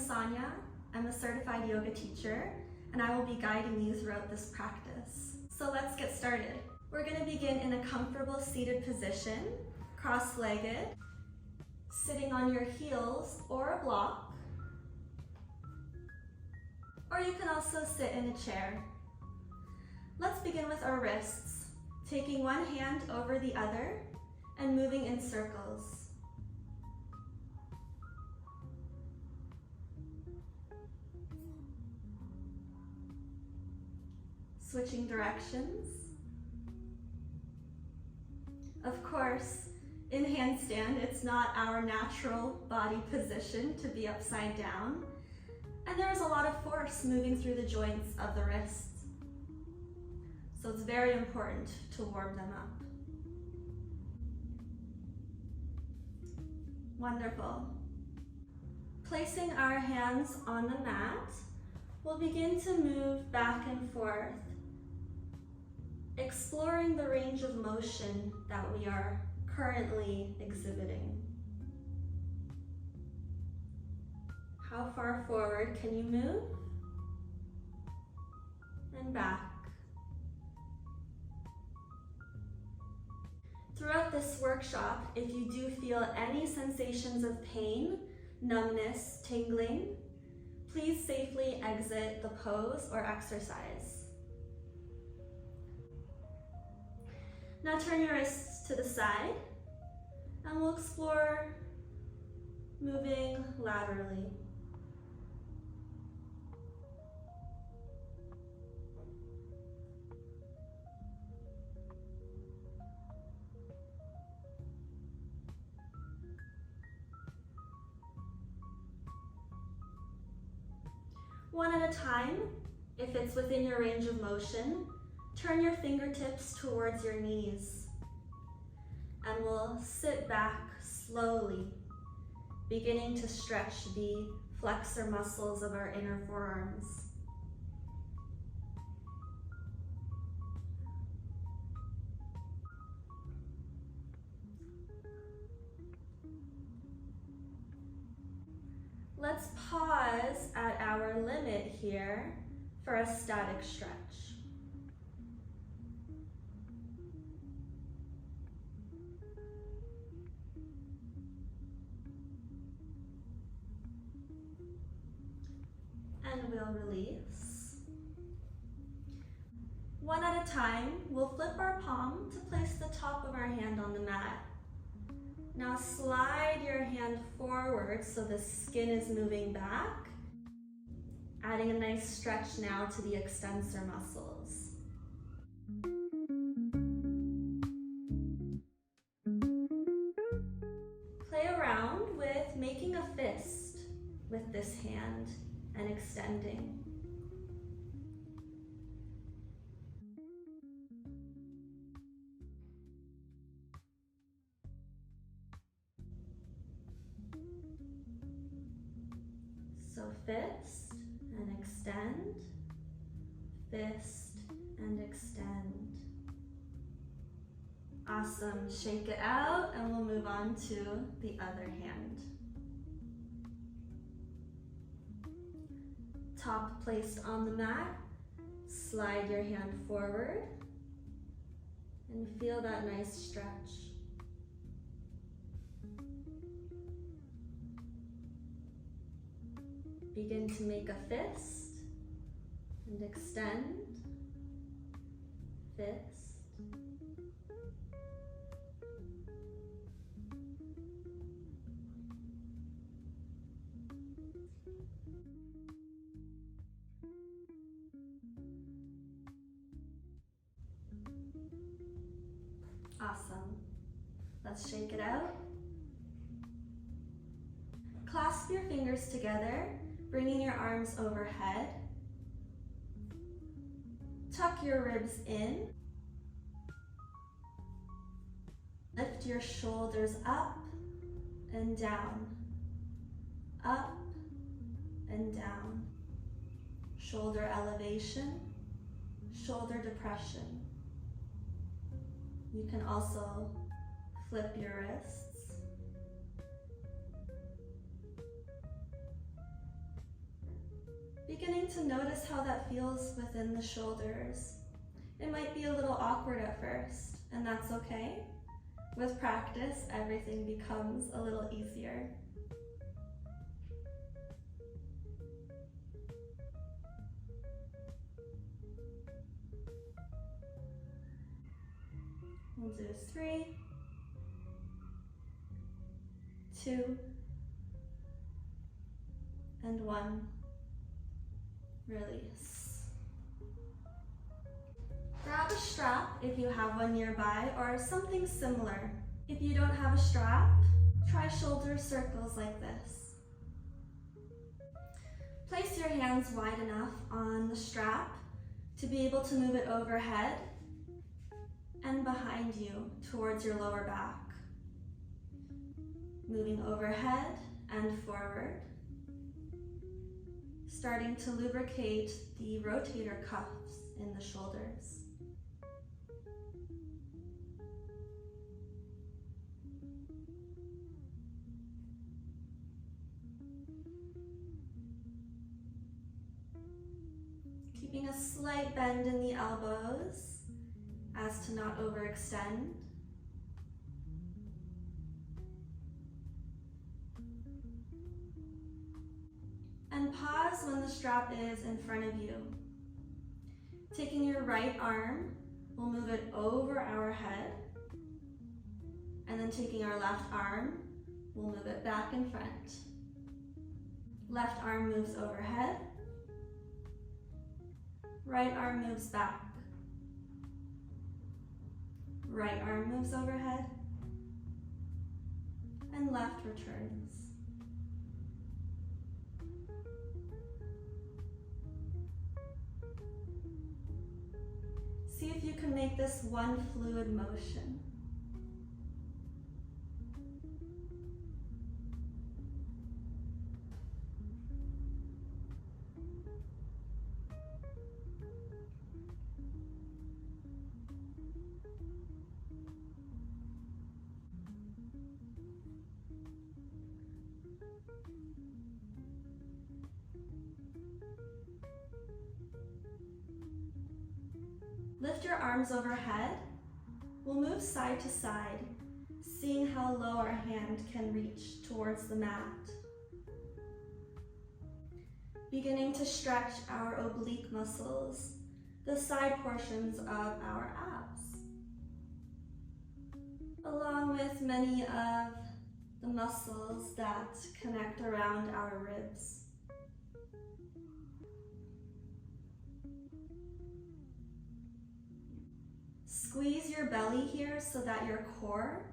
is Sonia. I'm a certified yoga teacher, and I will be guiding you throughout this practice. So let's get started. We're going to begin in a comfortable seated position, cross-legged, sitting on your heels or a block, or you can also sit in a chair. Let's begin with our wrists, taking one hand over the other and moving in circles. Switching directions. Of course, in handstand, it's not our natural body position to be upside down, and there's a lot of force moving through the joints of the wrists. So it's very important to warm them up. Wonderful. Placing our hands on the mat, we'll begin to move back and forth, exploring the range of motion that we are currently exhibiting. How far forward can you move? And back. Throughout this workshop, if you do feel any sensations of pain, numbness, tingling, please safely exit the pose or exercise. Now turn your wrists to the side, and we'll explore moving laterally. One at a time, if it's within your range of motion, turn your fingertips towards your knees, and we'll sit back slowly, beginning to stretch the flexor muscles of our inner forearms. Let's pause at our limit here for a static stretch. And we'll release. One at a time, we'll flip our palm to place the top of our hand on the mat. Now slide your hand forward so the skin is moving back, adding a nice stretch now to the extensor muscles. Play around with making a fist with this hand and extending. So fist and extend, fist and extend. Awesome, shake it out and we'll move on to the other hand. Top placed on the mat, slide your hand forward and feel that nice stretch. Begin to make a fist and extend, fist. Awesome. Let's shake it out. Clasp your fingers together, bringing your arms overhead. Tuck your ribs in. Lift your shoulders up and down, up and down. Shoulder elevation, shoulder depression. You can also flip your wrists. Beginning to notice how that feels within the shoulders. It might be a little awkward at first, and that's okay. With practice, everything becomes a little easier. We'll do 3, 2, and 1. Release. Grab a strap if you have one nearby or something similar. If you don't have a strap, try shoulder circles like this. Place your hands wide enough on the strap to be able to move it overhead and behind you towards your lower back. Moving overhead and forward. Starting to lubricate the rotator cuffs in the shoulders. Keeping a slight bend in the elbows as to not overextend. And pause when the strap is in front of you. Taking your right arm, we'll move it over our head. And then taking our left arm, we'll move it back in front. Left arm moves overhead. Right arm moves back. Right arm moves overhead. And left returns. See if you can make this one fluid motion. Lift your arms overhead. We'll move side to side, seeing how low our hand can reach towards the mat. Beginning to stretch our oblique muscles, the side portions of our abs, along with many of the muscles that connect around our ribs. Squeeze your belly here so that your core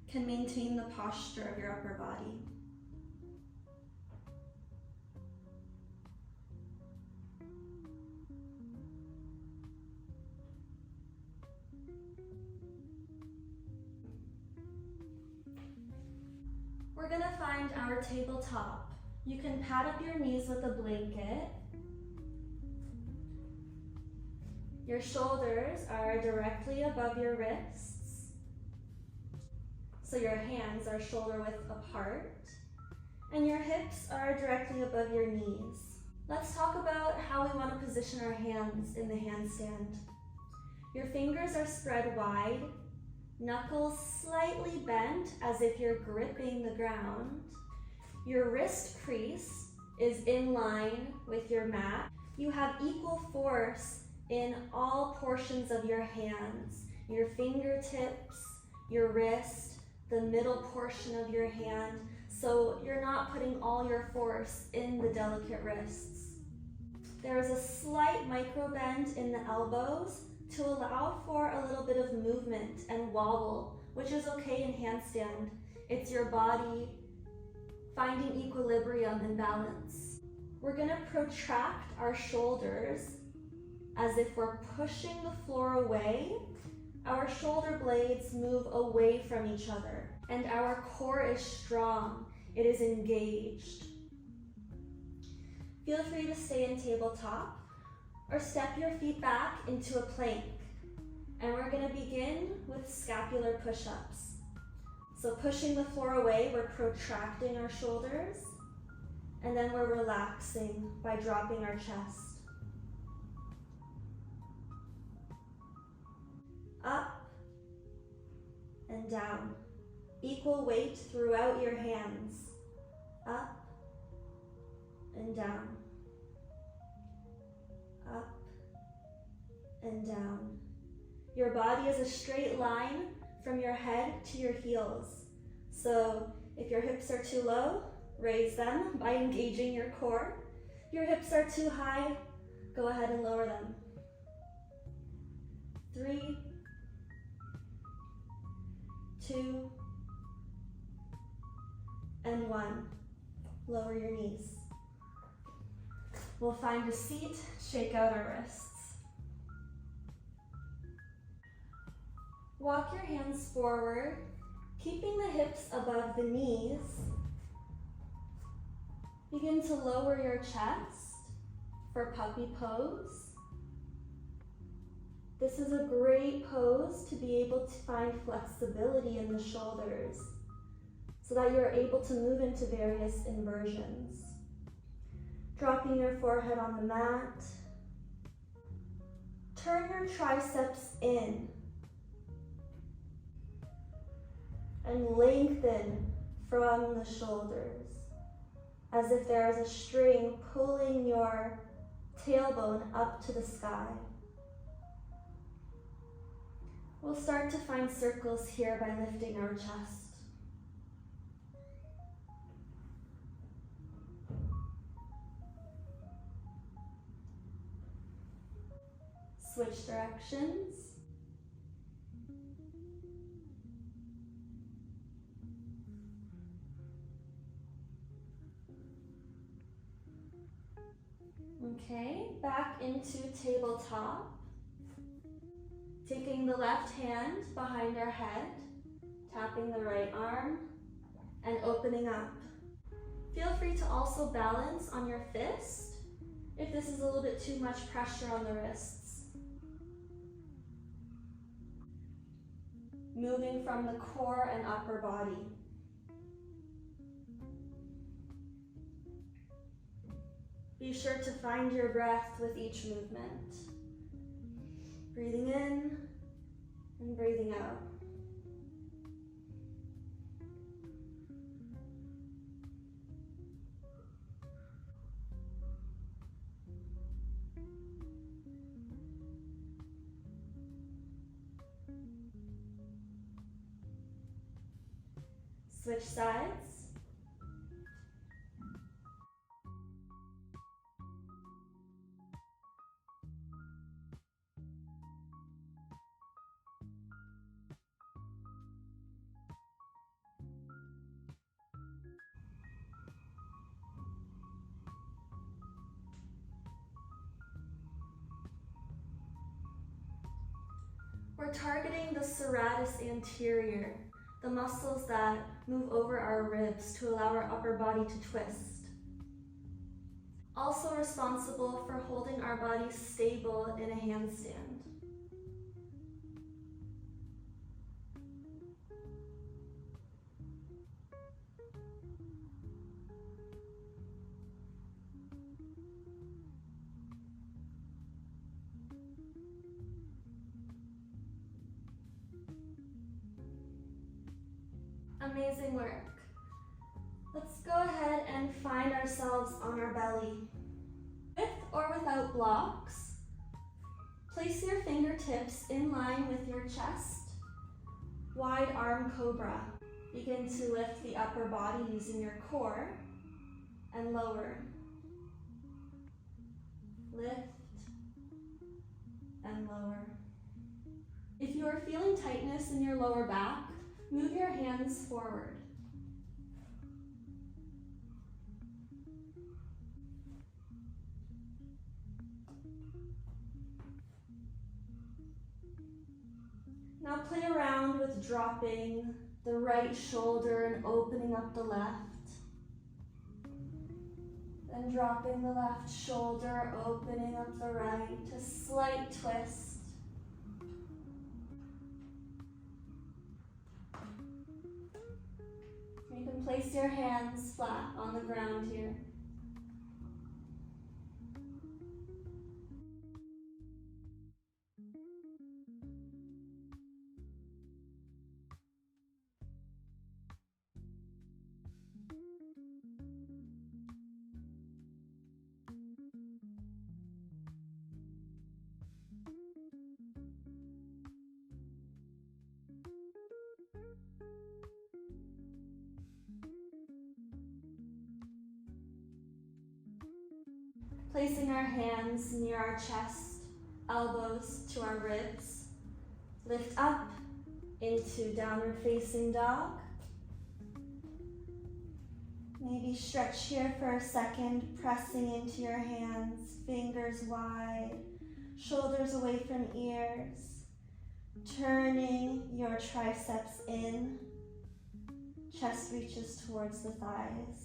can maintain the posture of your upper body. We're going to find our tabletop. You can pad up your knees with a blanket. Your shoulders are directly above your wrists, so your hands are shoulder width apart, and your hips are directly above your knees. Let's talk about how we want to position our hands in the handstand. Your fingers are spread wide, knuckles slightly bent as if you're gripping the ground. Your wrist crease is in line with your mat. You have equal force in all portions of your hands, your fingertips, your wrist, the middle portion of your hand, so you're not putting all your force in the delicate wrists. There is a slight micro bend in the elbows to allow for a little bit of movement and wobble, which is okay in handstand. It's your body finding equilibrium and balance. We're gonna protract our shoulders as if we're pushing the floor away. Our shoulder blades move away from each other, and our core is strong. It is engaged. Feel free to stay in tabletop or step your feet back into a plank. And we're gonna begin with scapular push-ups. So pushing the floor away, we're protracting our shoulders. And then we're relaxing by dropping our chest. Up and down. Equal weight throughout your hands. Up and down. Up and down. Your body is a straight line from your head to your heels. So if your hips are too low, raise them by engaging your core. Your hips are too high, go ahead and lower them. 3, 2, and 1. Lower your knees. We'll find a seat, shake out our wrists. Walk your hands forward, keeping the hips above the knees. Begin to lower your chest for puppy pose. This is a great pose to be able to find flexibility in the shoulders so that you're able to move into various inversions. Dropping your forehead on the mat. Turn your triceps in and lengthen from the shoulders as if there is a string pulling your tailbone up to the sky. We'll start to find circles here by lifting our chest. Switch directions. Okay, back into tabletop. Taking the left hand behind our head, tapping the right arm, and opening up. Feel free to also balance on your fist if this is a little bit too much pressure on the wrists. Moving from the core and upper body. Be sure to find your breath with each movement. Breathing in and breathing out. Switch sides. We're targeting the serratus anterior, the muscles that move over our ribs to allow our upper body to twist. Also responsible for holding our body stable in a handstand. Amazing work. Let's go ahead and find ourselves on our belly. With or without blocks, place your fingertips in line with your chest. Wide arm cobra. Begin to lift the upper body using your core and lower. Lift and lower. If you are feeling tightness in your lower back, move your hands forward. Now play around with dropping the right shoulder and opening up the left. Then dropping the left shoulder, opening up the right, a slight twist. You can place your hands flat on the ground here. Placing our hands near our chest, elbows to our ribs. Lift up into downward facing dog. Maybe stretch here for a second, pressing into your hands, fingers wide, shoulders away from ears. Turning your triceps in, chest reaches towards the thighs.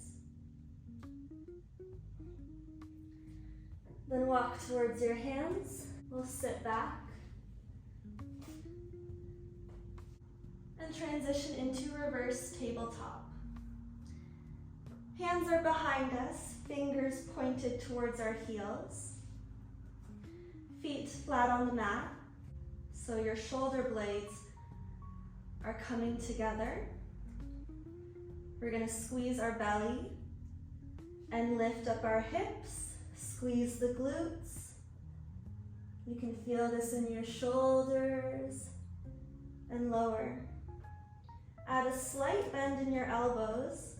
Then walk towards your hands. We'll sit back and transition into reverse tabletop. Hands are behind us, fingers pointed towards our heels. Feet flat on the mat, so your shoulder blades are coming together. We're going to squeeze our belly and lift up our hips, squeeze the glutes. You can feel this in your shoulders and lower. Add a slight bend in your elbows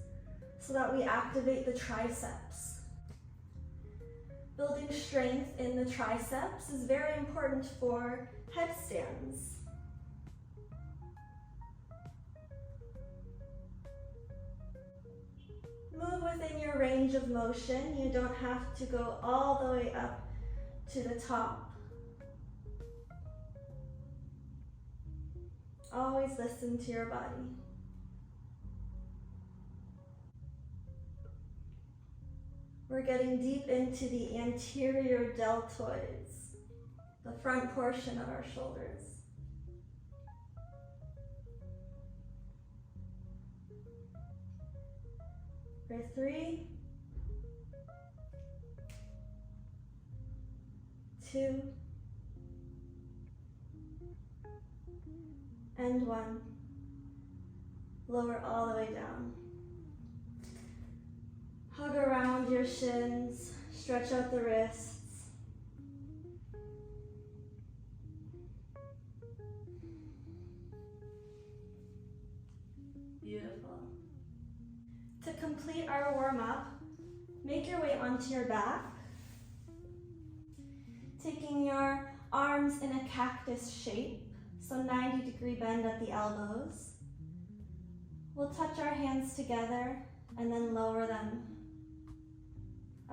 so that we activate the triceps. Building strength in the triceps is very important for headstands. Move within your range of motion. You don't have to go all the way up to the top. Always listen to your body. We're getting deep into the anterior deltoids, the front portion of our shoulders. For 3, 2, and 1. Lower all the way down. Hug around your shins, stretch out the wrists. Beautiful. To complete our warm-up, make your way onto your back, taking your arms in a cactus shape, so 90-degree bend at the elbows. We'll touch our hands together and then lower them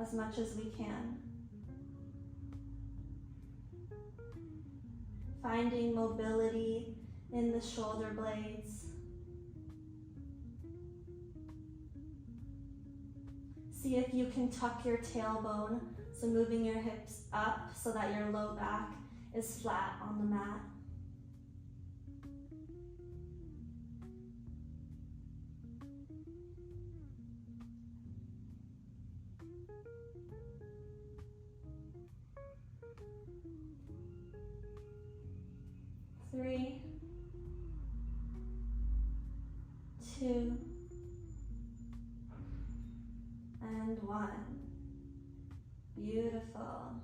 as much as we can. Finding mobility in the shoulder blades. See if you can tuck your tailbone, so moving your hips up so that your low back is flat on the mat. Three, 2, and 1. Beautiful.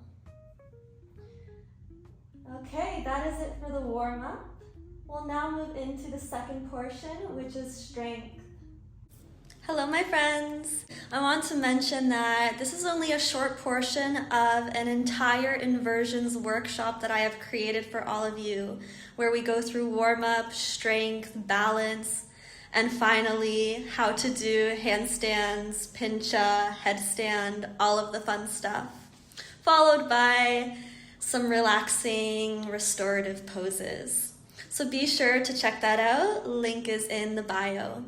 Okay, that is it for the warm-up. We'll now move into the second portion, which is strength. Hello, my friends. I want to mention that this is only a short portion of an entire inversions workshop that I have created for all of you, where we go through warm-up, strength, balance, and finally how to do handstands, pincha, headstand, all of the fun stuff, followed by some relaxing, restorative poses. So be sure to check that out. Link is in the bio.